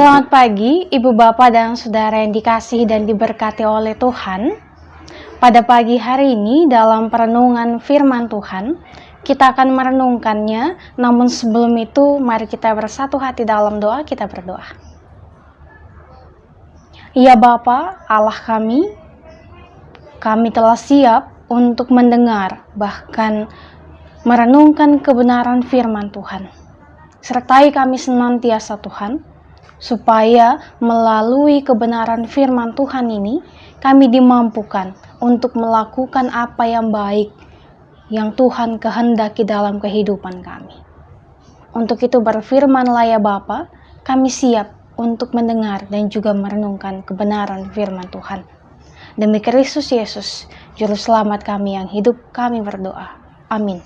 Selamat pagi, Ibu Bapak dan Saudara yang dikasihi dan diberkati oleh Tuhan. Pada pagi hari ini dalam perenungan firman Tuhan, kita akan merenungkannya. Namun sebelum itu, mari kita bersatu hati dalam doa, kita berdoa. Ya Bapa, Allah kami telah siap untuk mendengar, bahkan merenungkan kebenaran firman Tuhan. Sertai kami senantiasa Tuhan, supaya melalui kebenaran firman Tuhan ini, kami dimampukan untuk melakukan apa yang baik yang Tuhan kehendaki dalam kehidupan kami. Untuk itu berfirmanlah ya Bapa, kami siap untuk mendengar dan juga merenungkan kebenaran firman Tuhan. Demi Kristus Yesus, Juru Selamat kami yang hidup, kami berdoa. Amin.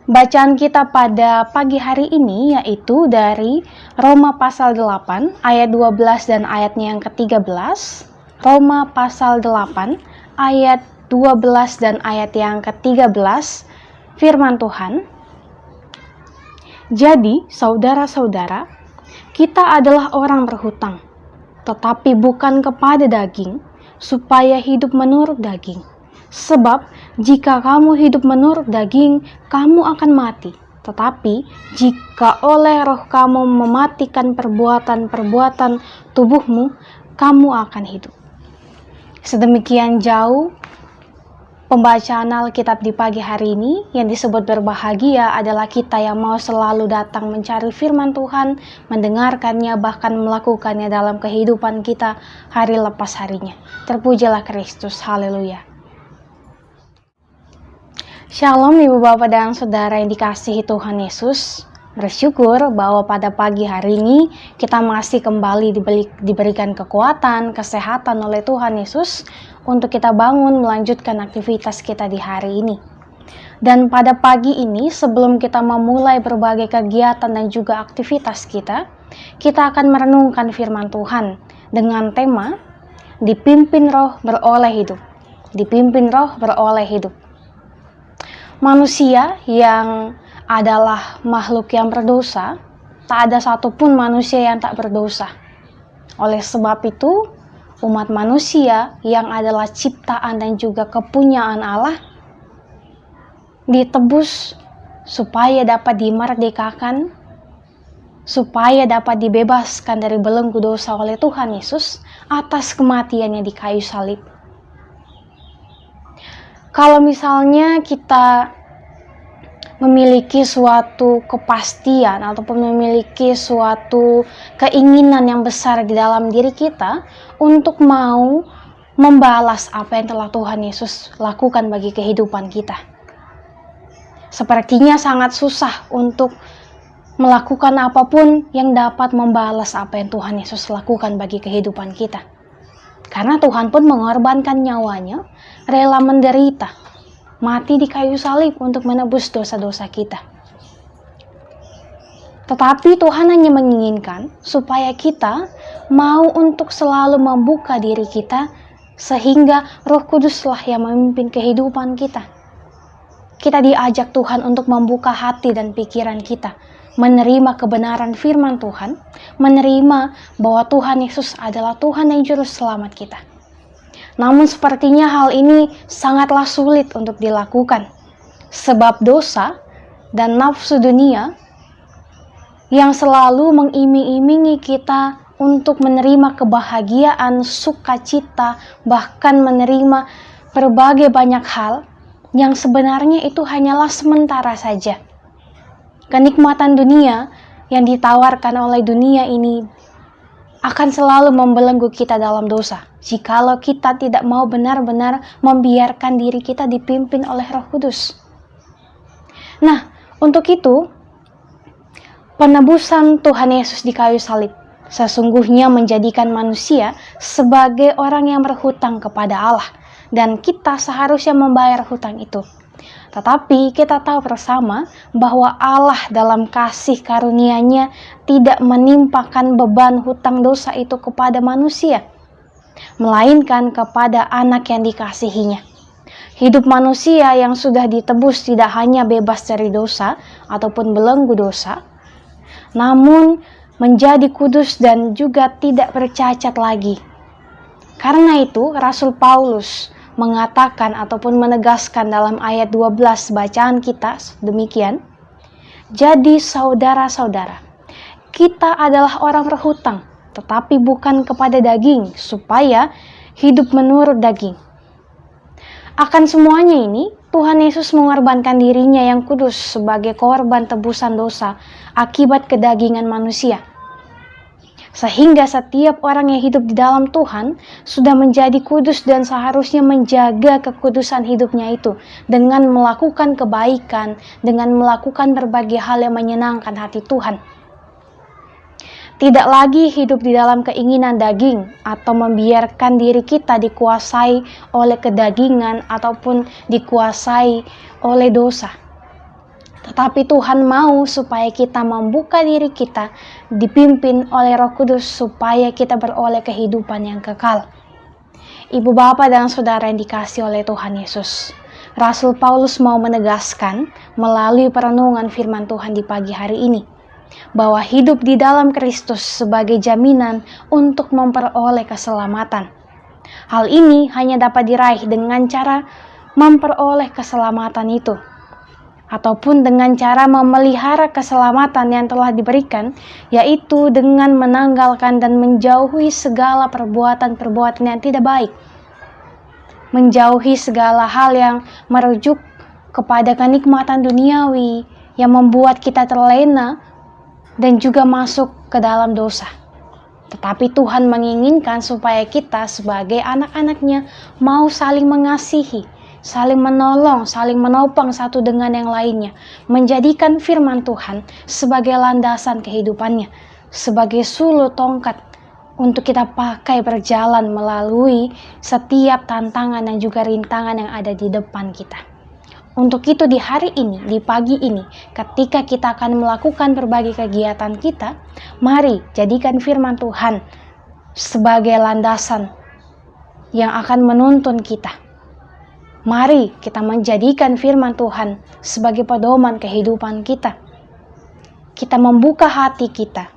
Bacaan kita pada pagi hari ini yaitu dari Roma pasal 8 ayat 12 dan ayatnya yang ke-13. Roma pasal 8 ayat 12 dan ayat yang ke-13. Firman Tuhan. Jadi, saudara-saudara, kita adalah orang berhutang, tetapi bukan kepada daging, supaya hidup menurut daging. Sebab jika kamu hidup menurut daging, kamu akan mati. Tetapi jika oleh roh kamu mematikan perbuatan-perbuatan tubuhmu, kamu akan hidup. Sedemikian jauh pembacaan Alkitab di pagi hari ini. Yang disebut berbahagia adalah kita yang mau selalu datang mencari firman Tuhan, mendengarkannya, bahkan melakukannya dalam kehidupan kita hari lepas harinya. Terpujilah Kristus, haleluya. Shalom Ibu Bapak dan Saudara yang dikasihi Tuhan Yesus. Bersyukur bahwa pada pagi hari ini kita masih kembali diberikan kekuatan, kesehatan oleh Tuhan Yesus untuk kita bangun melanjutkan aktivitas kita di hari ini. Dan pada pagi ini sebelum kita memulai berbagai kegiatan dan juga aktivitas kita akan merenungkan firman Tuhan dengan tema dipimpin roh beroleh hidup. Dipimpin roh beroleh hidup. Manusia yang adalah makhluk yang berdosa, tak ada satupun manusia yang tak berdosa. Oleh sebab itu, umat manusia yang adalah ciptaan dan juga kepunyaan Allah ditebus supaya dapat dimerdekakan, supaya dapat dibebaskan dari belenggu dosa oleh Tuhan Yesus atas kematiannya di kayu salib. Kalau misalnya kita memiliki suatu kepastian ataupun memiliki suatu keinginan yang besar di dalam diri kita untuk mau membalas apa yang telah Tuhan Yesus lakukan bagi kehidupan kita, sepertinya sangat susah untuk melakukan apapun yang dapat membalas apa yang Tuhan Yesus lakukan bagi kehidupan kita. Karena Tuhan pun mengorbankan nyawanya, rela menderita, mati di kayu salib untuk menebus dosa-dosa kita. Tetapi Tuhan hanya menginginkan supaya kita mau untuk selalu membuka diri kita, sehingga Roh Kuduslah yang memimpin kehidupan kita. Kita diajak Tuhan untuk membuka hati dan pikiran kita, menerima kebenaran firman Tuhan, menerima bahwa Tuhan Yesus adalah Tuhan dan Juru Selamat kita. Namun sepertinya hal ini sangatlah sulit untuk dilakukan, sebab dosa dan nafsu dunia yang selalu mengiming-imingi kita untuk menerima kebahagiaan, sukacita, bahkan menerima berbagai banyak hal yang sebenarnya itu hanyalah sementara saja. Kenikmatan dunia yang ditawarkan oleh dunia ini akan selalu membelenggu kita dalam dosa, jikalau kita tidak mau benar-benar membiarkan diri kita dipimpin oleh Roh Kudus. Nah, untuk itu, penebusan Tuhan Yesus di kayu salib sesungguhnya menjadikan manusia sebagai orang yang berhutang kepada Allah, dan kita seharusnya membayar hutang itu. Tetapi kita tahu bersama bahwa Allah dalam kasih karunia-Nya tidak menimpakan beban hutang dosa itu kepada manusia, melainkan kepada anak yang dikasihinya. Hidup manusia yang sudah ditebus tidak hanya bebas dari dosa ataupun belenggu dosa, namun menjadi kudus dan juga tidak bercacat lagi. Karena itu, Rasul Paulus mengatakan ataupun menegaskan dalam ayat 12 bacaan kita demikian, "Jadi saudara-saudara, kita adalah orang berhutang, tetapi bukan kepada daging, supaya hidup menurut daging." Akan semuanya ini, Tuhan Yesus mengorbankan dirinya yang kudus sebagai korban tebusan dosa akibat kedagingan manusia. Sehingga setiap orang yang hidup di dalam Tuhan sudah menjadi kudus dan seharusnya menjaga kekudusan hidupnya itu dengan melakukan kebaikan, dengan melakukan berbagai hal yang menyenangkan hati Tuhan. Tidak lagi hidup di dalam keinginan daging atau membiarkan diri kita dikuasai oleh kedagingan ataupun dikuasai oleh dosa. Tetapi Tuhan mau supaya kita membuka diri kita dipimpin oleh Roh Kudus supaya kita beroleh kehidupan yang kekal. Ibu bapak dan saudara yang dikasihi oleh Tuhan Yesus, Rasul Paulus mau menegaskan melalui perenungan firman Tuhan di pagi hari ini bahwa hidup di dalam Kristus sebagai jaminan untuk memperoleh keselamatan. Hal ini hanya dapat diraih dengan cara memperoleh keselamatan itu, ataupun dengan cara memelihara keselamatan yang telah diberikan, yaitu dengan menanggalkan dan menjauhi segala perbuatan-perbuatan yang tidak baik, menjauhi segala hal yang merujuk kepada kenikmatan duniawi yang membuat kita terlena dan juga masuk ke dalam dosa. Tetapi Tuhan menginginkan supaya kita sebagai anak-anaknya mau saling mengasihi, saling menolong, saling menopang satu dengan yang lainnya, menjadikan firman Tuhan sebagai landasan kehidupannya, sebagai sulu tongkat untuk kita pakai berjalan melalui setiap tantangan dan juga rintangan yang ada di depan kita. Untuk itu di hari ini, di pagi ini, ketika kita akan melakukan berbagai kegiatan kita, mari jadikan firman Tuhan sebagai landasan yang akan menuntun kita. Mari kita menjadikan firman Tuhan sebagai pedoman kehidupan kita. Kita membuka hati kita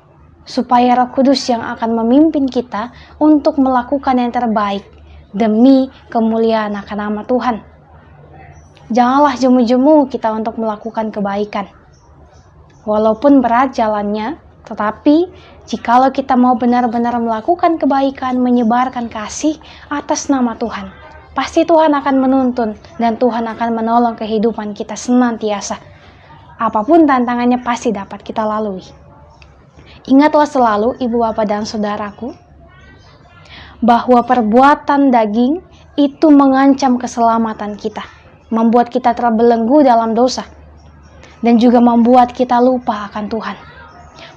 supaya Roh Kudus yang akan memimpin kita untuk melakukan yang terbaik demi kemuliaan akan nama Tuhan. Janganlah jemu-jemu kita untuk melakukan kebaikan. Walaupun berat jalannya, tetapi jikalau kita mau benar-benar melakukan kebaikan, menyebarkan kasih atas nama Tuhan, pasti Tuhan akan menuntun dan Tuhan akan menolong kehidupan kita senantiasa. Apapun tantangannya pasti dapat kita lalui. Ingatlah selalu ibu bapak dan saudaraku, bahwa perbuatan daging itu mengancam keselamatan kita, membuat kita terbelenggu dalam dosa, dan juga membuat kita lupa akan Tuhan.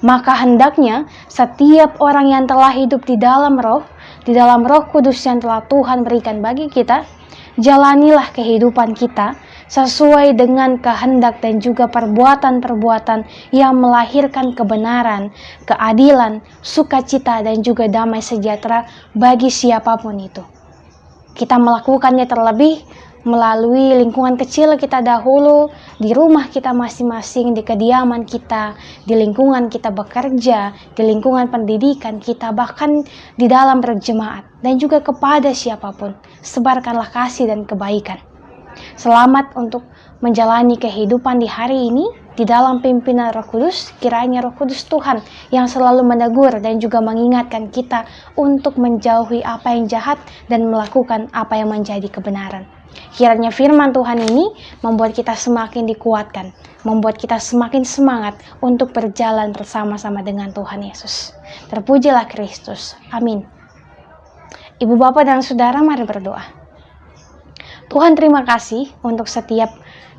Maka hendaknya setiap orang yang telah hidup di dalam Roh Kudus yang telah Tuhan berikan bagi kita, jalanilah kehidupan kita sesuai dengan kehendak dan juga perbuatan-perbuatan yang melahirkan kebenaran, keadilan, sukacita, dan juga damai sejahtera bagi siapapun itu. Kita melakukannya terlebih melalui lingkungan kecil kita dahulu, di rumah kita masing-masing, di kediaman kita, di lingkungan kita bekerja, di lingkungan pendidikan kita, bahkan di dalam berjemaat, dan juga kepada siapapun. Sebarkanlah kasih dan kebaikan. Selamat untuk menjalani kehidupan di hari ini di dalam pimpinan Roh Kudus. Kiranya Roh Kudus Tuhan yang selalu menegur dan juga mengingatkan kita untuk menjauhi apa yang jahat dan melakukan apa yang menjadi kebenaran. Kiranya firman Tuhan ini membuat kita semakin dikuatkan, membuat kita semakin semangat untuk berjalan bersama-sama dengan Tuhan Yesus. Terpujilah Kristus. Amin. Ibu bapak dan saudara, mari berdoa. Tuhan, terima kasih untuk setiap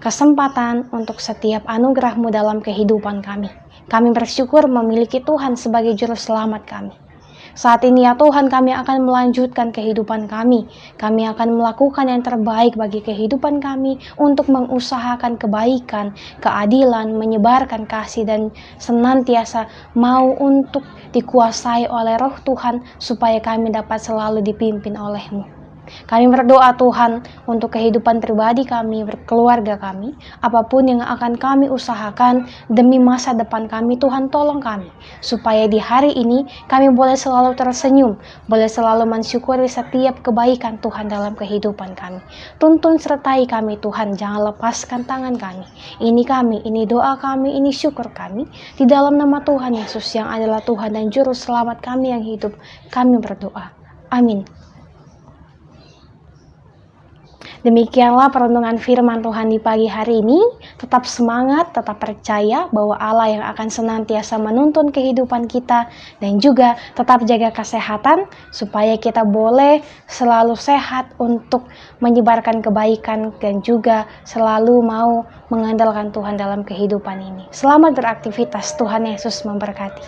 kesempatan, untuk setiap anugerah-Mu dalam kehidupan kami. Kami bersyukur memiliki Tuhan sebagai juru selamat kami. Saat ini ya Tuhan, kami akan melanjutkan kehidupan kami. Kami akan melakukan yang terbaik bagi kehidupan kami untuk mengusahakan kebaikan, keadilan, menyebarkan kasih, dan senantiasa mau untuk dikuasai oleh Roh Tuhan supaya kami dapat selalu dipimpin oleh-Mu. Kami berdoa Tuhan untuk kehidupan pribadi kami, keluarga kami, apapun yang akan kami usahakan demi masa depan kami, Tuhan tolong kami, supaya di hari ini kami boleh selalu tersenyum, boleh selalu mensyukuri setiap kebaikan Tuhan dalam kehidupan kami. Tuntun sertai kami Tuhan, jangan lepaskan tangan kami. Ini kami, ini doa kami, ini syukur kami. Di dalam nama Tuhan Yesus yang adalah Tuhan dan Juru Selamat kami yang hidup, kami berdoa. Amin. Demikianlah perenungan firman Tuhan di pagi hari ini. Tetap semangat, tetap percaya bahwa Allah yang akan senantiasa menuntun kehidupan kita, dan juga tetap jaga kesehatan supaya kita boleh selalu sehat untuk menyebarkan kebaikan dan juga selalu mau mengandalkan Tuhan dalam kehidupan ini. Selamat beraktivitas, Tuhan Yesus memberkati.